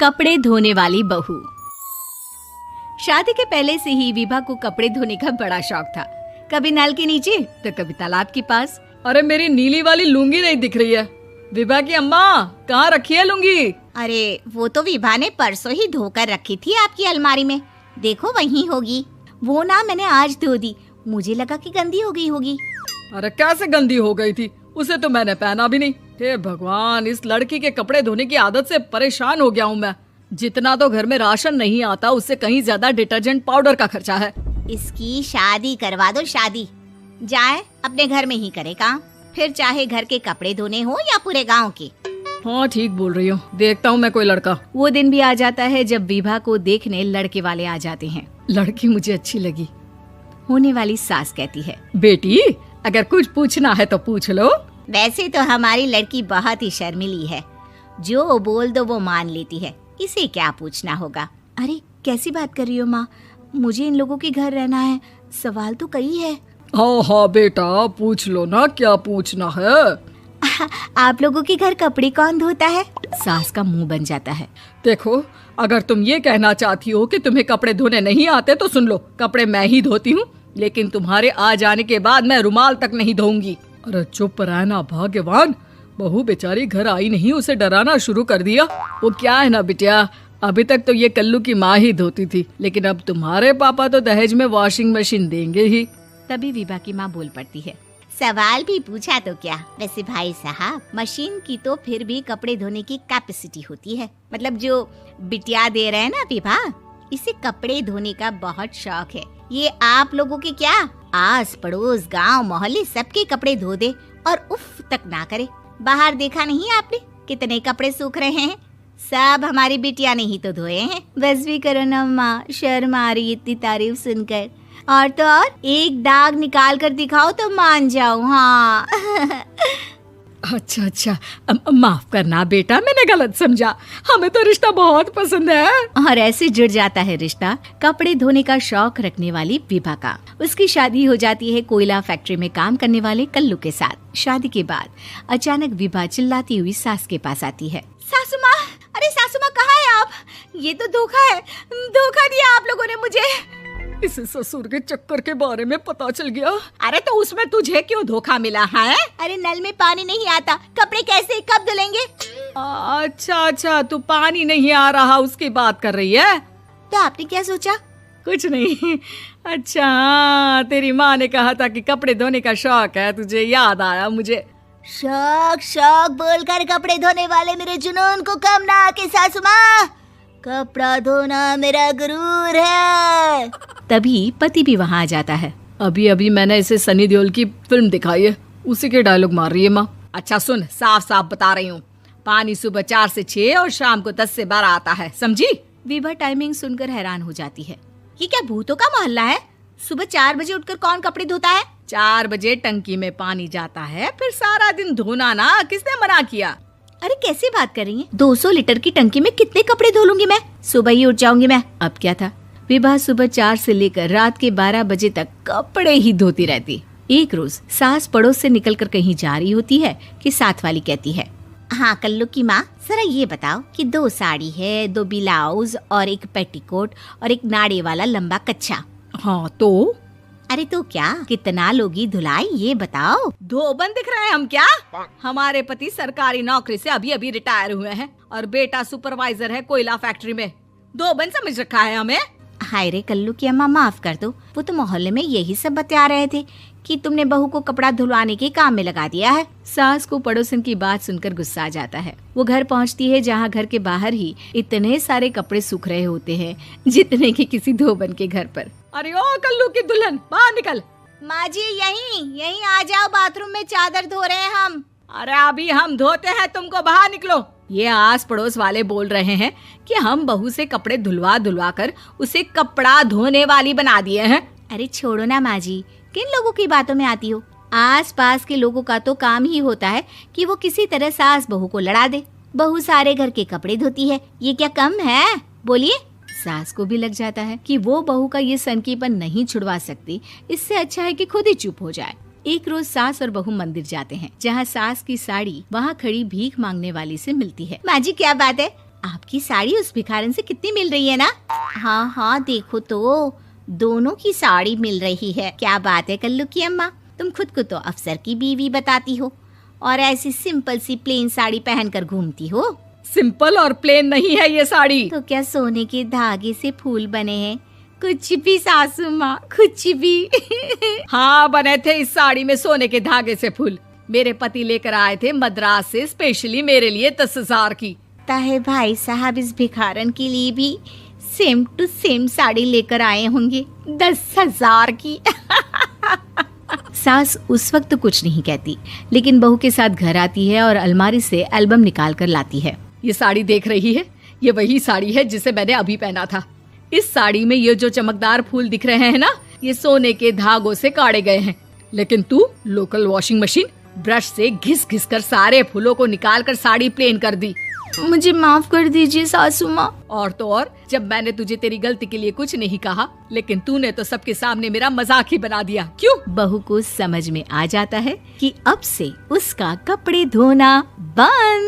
कपड़े धोने वाली बहू। शादी के पहले से ही विभा को कपड़े धोने का बड़ा शौक था। कभी नल के नीचे तो कभी तालाब के पास। अरे मेरी नीली वाली लुंगी नहीं दिख रही है। विभा की अम्मा, कहाँ रखी है लुंगी? अरे वो तो विभा ने परसों ही धोकर रखी थी आपकी अलमारी में, देखो वहीं होगी। वो ना मैंने आज धो दी, मुझे लगा कि गंदी हो गई होगी। अरे कैसे गंदी हो गई थी? उसे तो मैंने पहना भी नहीं। हे भगवान, इस लड़की के कपड़े धोने की आदत से परेशान हो गया हूँ मैं। जितना तो घर में राशन नहीं आता, उससे कहीं ज्यादा डिटर्जेंट पाउडर का खर्चा है। इसकी शादी करवा दो, शादी जाए अपने घर में ही करे काम, फिर चाहे घर के कपड़े धोने हो या पूरे गांव के। हाँ ठीक बोल रही हो, देखता हूँ मैं कोई लड़का। वो दिन भी आ जाता है जब विभा को देखने लड़के वाले आ जाते हैं। लड़की मुझे अच्छी लगी। होने वाली सास कहती है, बेटी अगर कुछ पूछना है तो पूछ लो। वैसे तो हमारी लड़की बहुत ही शर्मीली है, जो बोल दो वो मान लेती है, इसे क्या पूछना होगा। अरे कैसी बात कर रही हो माँ, मुझे इन लोगों के घर रहना है, सवाल तो कई है। हाँ हाँ बेटा, पूछ लो ना, क्या पूछना है। आप लोगों के घर कपड़े कौन धोता है? सास का मुंह बन जाता है। देखो, अगर तुम ये कहना चाहती हो कि तुम्हें कपड़े धोने नहीं आते तो सुन लो, कपड़े मैं ही धोती हूँ, लेकिन तुम्हारे आ जाने के बाद मैं रुमाल तक नहीं धोऊंगी। अरे चुप रहना भाग्यवान, बहू बेचारी घर आई नहीं, उसे डराना शुरू कर दिया। वो क्या है ना बिटिया, अभी तक तो ये कल्लू की माँ ही धोती थी, लेकिन अब तुम्हारे पापा तो दहेज में वॉशिंग मशीन देंगे ही। तभी विभा की माँ बोल पड़ती है, सवाल भी पूछा तो क्या। वैसे भाई साहब, मशीन की तो फिर भी कपड़े धोने की कैपेसिटी होती है। मतलब जो बिटिया दे रहे हैं ना विभा, इसे कपड़े धोने का बहुत शौक है। ये आप लोगों के क्या, आस पड़ोस गांव मोहल्ले सबके कपड़े धो दे और उफ तक ना करे। बाहर देखा नहीं आपने कितने कपड़े सूख रहे हैं? सब हमारी बिटिया ने ही तो धोए हैं। बस भी करो ना माँ, शर्म आ रही इतनी तारीफ सुनकर। और तो और एक दाग निकाल कर दिखाओ तो मान जाओ। हाँ अच्छा अच्छा, माफ करना बेटा, मैंने गलत समझा। हमें तो रिश्ता बहुत पसंद है। और ऐसे जुड़ जाता है रिश्ता कपड़े धोने का शौक रखने वाली विभा का। उसकी शादी हो जाती है कोयला फैक्ट्री में काम करने वाले कल्लू के साथ। शादी के बाद अचानक विभा चिल्लाती हुई सास के पास आती है। सासू माँ, अरे सासू माँ कहाँ है आप? ये तो धोखा है, धोखा दिया आप लोगों ने मुझे। इसे ससुर के चक्कर के बारे में पता चल गया। अरे तो उसमें तुझे क्यों धोखा मिला है? अरे नल में पानी नहीं आता, कपड़े कैसे कब धुलेंगे? अच्छा अच्छा, तू पानी नहीं आ रहा उसकी बात कर रही है। तो आपने क्या सोचा? कुछ नहीं। अच्छा हाँ, तेरी माँ ने कहा था कि कपड़े धोने का शौक है तुझे, याद आया मुझे। शौक शौक बोलकर कपड़े धोने वाले मेरे जुनून को कम ना आके सासू माँ, कपड़ा धोना मेरा गुरूर है। तभी पति भी वहाँ आ जाता है। अभी अभी मैंने इसे सनी देओल की फिल्म दिखाई है, उसी के डायलॉग मार रही है माँ। अच्छा सुन, साफ साफ बता रही हूँ, पानी सुबह 4 से 6 और शाम को 10 से 12 आता है, समझी? विभा टाइमिंग सुनकर हैरान हो जाती है। ये क्या भूतों का मोहल्ला है? सुबह 4 बजे उठकर कौन कपड़े धोता है? 4 बजे टंकी में पानी जाता है, फिर सारा दिन धोना ना, किसने मना किया? अरे कैसी बात कर रही हैं? 200 लीटर की टंकी में कितने कपड़े धो लूंगी मैं, सुबह ही उठ जाऊंगी मैं। अब क्या था, विभा सुबह 4 से लेकर रात के 12 बजे तक कपड़े ही धोती रहती। एक रोज सास पड़ोस से निकलकर कहीं जा रही होती है कि साथ वाली कहती है, हाँ कल्लू की माँ, जरा ये बताओ कि 2 साड़ी है, 2 ब्लाउज और एक पेटीकोट और एक नाड़े वाला लंबा कच्छा। हाँ तो? अरे तो क्या, कितना लोगी धुलाई ये बताओ। धोबन दिख रहे हैं हम क्या? हमारे पति सरकारी नौकरी से अभी अभी रिटायर हुए हैं और बेटा सुपरवाइजर है कोयला फैक्ट्री में। धोबन समझ रखा है हमें। हाय रे कल्लू की अम्मा, माफ कर दो, वो तो मोहल्ले में यही सब बता रहे थे कि तुमने बहू को कपड़ा धुलवाने के काम में लगा दिया है। सास को पड़ोसन की बात सुनकर गुस्सा आ जाता है। वो घर पहुंचती है जहां घर के बाहर ही इतने सारे कपड़े सूख रहे होते हैं जितने कि किसी धोबन के घर पर। अरे ओ कल्लू की दुल्हन, बाहर निकल। माँ जी यहीं आ जाओ, बाथरूम में चादर धो रहे हैं हम। अरे अभी हम धोते हैं, तुमको बाहर निकलो। ये आस पड़ोस वाले बोल रहे हैं कि हम बहू से कपड़े धुलवा धुलवा कर उसे कपड़ा धोने वाली बना दिए हैं। अरे छोड़ो ना माँ जी, किन लोगों की बातों में आती हो? आस पास के लोगों का तो काम ही होता है कि वो किसी तरह सास बहू को लड़ा दे। बहू सारे घर के कपड़े धोती है, ये क्या कम है? बोलिए। सास को भी लग जाता है कि वो बहू का ये सनकीपन नहीं छुड़वा सकती, इससे अच्छा है कि खुद ही चुप हो जाए। एक रोज सास और बहू मंदिर जाते हैं, जहाँ सास की साड़ी वहाँ खड़ी भीख मांगने वाली से मिलती है। माँ जी क्या बात है, आपकी साड़ी उस भिखारन से कितनी मिल रही है ना? हाँ हाँ देखो तो, दोनों की साड़ी मिल रही है। क्या बात है कल्लू की अम्मा, तुम खुद को तो अफसर की बीवी बताती हो और ऐसी सिंपल सी प्लेन साड़ी पहनकर घूमती हो। सिंपल और प्लेन नहीं है ये साड़ी। तो क्या सोने के धागे से फूल बने हैं? कुछ भी सासू माँ, कुछ भी। हाँ बने थे इस साड़ी में सोने के धागे से फूल। मेरे पति लेकर आए थे मद्रास से स्पेशली मेरे लिए 10,000 की। ताहे भाई साहब इस भिखारन के लिए भी सेम टू सेम साड़ी लेकर आए होंगे 10,000 की। सास उस वक्त तो कुछ नहीं कहती, लेकिन बहू के साथ घर आती है और अलमारी से एल्बम निकाल कर लाती है। ये साड़ी देख रही है, ये वही साड़ी है जिसे मैंने अभी पहना था। इस साड़ी में ये जो चमकदार फूल दिख रहे हैं ना, ये सोने के धागों से काढ़े गए हैं। लेकिन तू लोकल वॉशिंग मशीन ब्रश से घिस घिस कर सारे फूलों को निकाल कर साड़ी प्लेन कर दी। मुझे माफ कर दीजिए सासू माँ। और तो और, जब मैंने तुझे तेरी गलती के लिए कुछ नहीं कहा, लेकिन तूने तो सबके सामने मेरा मजाक ही बना दिया। क्यों? बहू को समझ में आ जाता है कि अब से उसका कपड़े धोना बंद।